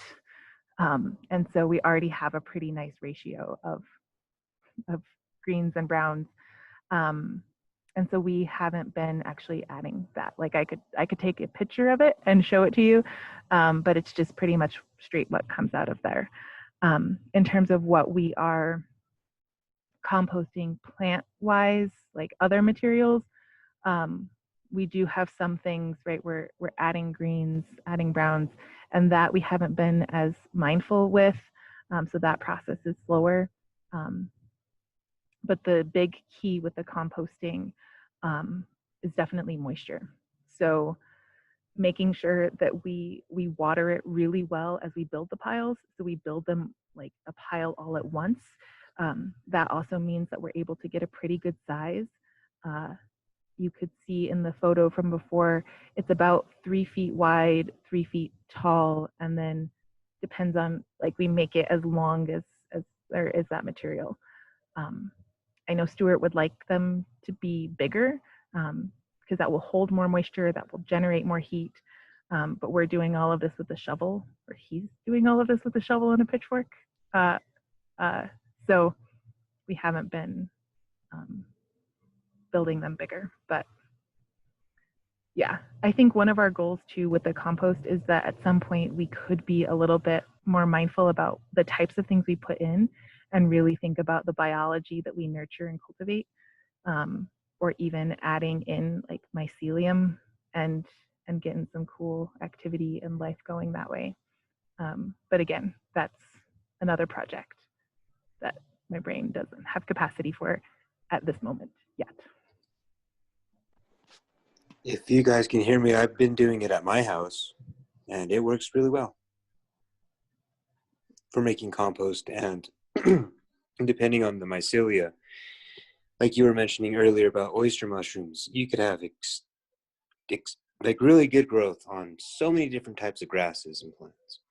And so we already have a pretty nice ratio of greens and browns. And so we haven't been actually adding that. Like I could take a picture of it and show it to you, but it's just pretty much straight what comes out of there. In terms of what we are composting plant-wise, like other materials, we do have some things, right? We're adding greens, adding browns, and that we haven't been as mindful with. So that process is slower. But the big key with the composting is definitely moisture. So making sure that we water it really well as we build the piles. So we build them like a pile all at once. That also means that we're able to get a pretty good size. You could see in the photo from before, it's about 3 feet wide, 3 feet tall, and then depends on, like, we make it as long as there is that material. I know Stuart would like them to be bigger because that will hold more moisture, that will generate more heat. But we're doing all of this with a shovel, or he's doing all of this with a shovel and a pitchfork. So we haven't been building them bigger. But yeah, I think one of our goals too with the compost is that at some point we could be a little bit more mindful about the types of things we put in and really think about the biology that we nurture and cultivate, or even adding in like mycelium and getting some cool activity and life going that way. But again, that's another project that my brain doesn't have capacity for at this moment yet. If you guys can hear me, I've been doing it at my house, and it works really well for making compost. And depending on the mycelia, like you were mentioning earlier about oyster mushrooms, you could have like really good growth on so many different types of grasses and plants.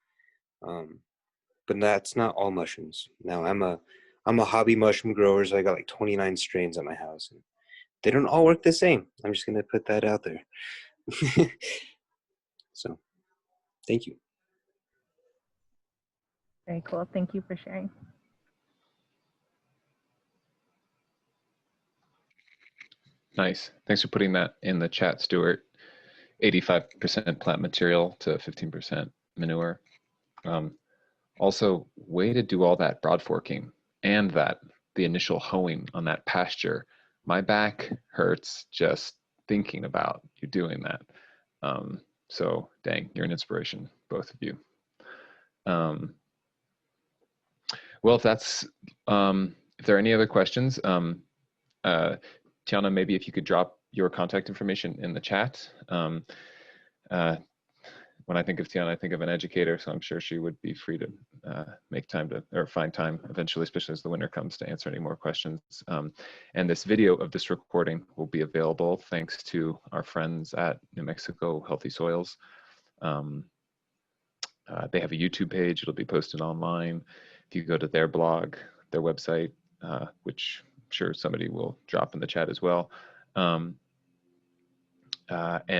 But that's not all mushrooms. Now I'm a hobby mushroom grower, so I got like 29 strains at my house. And they don't all work the same. I'm just going to put that out there. So, thank you. Very cool. Thank you for sharing. Nice. Thanks for putting that in the chat, Stuart. 85% plant material to 15% manure. Also, way to do all that broad forking and the initial hoeing on that pasture. My back hurts just thinking about you doing that. So dang, you're an inspiration, both of you. Well, if there are any other questions, Tiana, maybe if you could drop your contact information in the chat. When I think of Tiana, I think of an educator, so I'm sure she would be free to make time or find time eventually, especially as the winter comes, to answer any more questions. And this video of this recording will be available thanks to our friends at New Mexico Healthy Soils. They have a YouTube page. It'll be posted online. If you go to their blog, their website, which I'm sure somebody will drop in the chat as well, and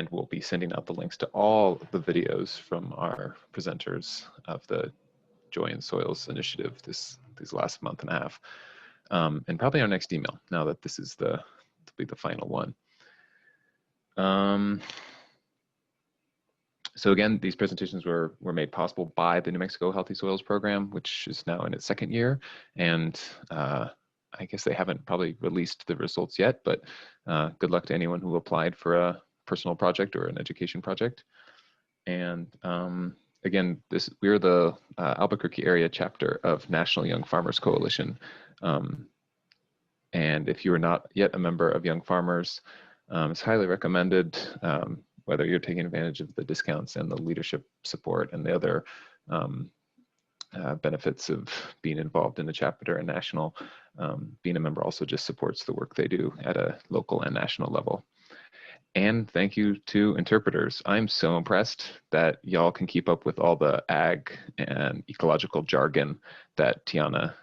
we'll be sending out the links to all the videos from our presenters of the Joy in Soils initiative these last month and a half, and probably our next email, now that this is to be the final one. So again, these presentations were made possible by the New Mexico Healthy Soils Program, which is now in its second year. And I guess they haven't probably released the results yet, but good luck to anyone who applied for a personal project or an education project. And again, we're the Albuquerque area chapter of National Young Farmers Coalition. And if you are not yet a member of Young Farmers, it's highly recommended, whether you're taking advantage of the discounts and the leadership support and the other benefits of being involved in the chapter and national. Being a member also just supports the work they do at a local and national level. And thank you to interpreters. I'm so impressed that y'all can keep up with all the ag and ecological jargon that Tiana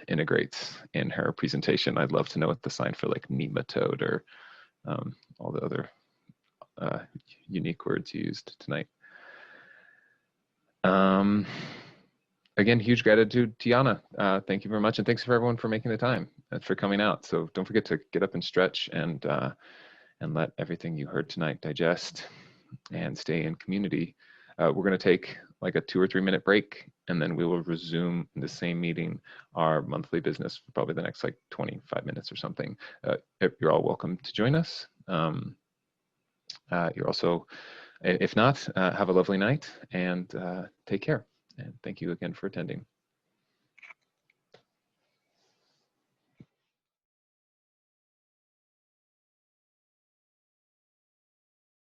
integrates in her presentation. I'd love to know what the sign for like nematode or all the other unique words used tonight. Again, huge gratitude, Tiana. Thank you very much. And thanks for everyone for making the time and for coming out. So don't forget to get up and stretch and let everything you heard tonight digest and stay in community. We're going to take like a 2 or 3 minute break, and then we will resume in the same meeting our monthly business for probably the next like 25 minutes or something. You're all welcome to join us. You're also, if not, have a lovely night and take care. And thank you again for attending.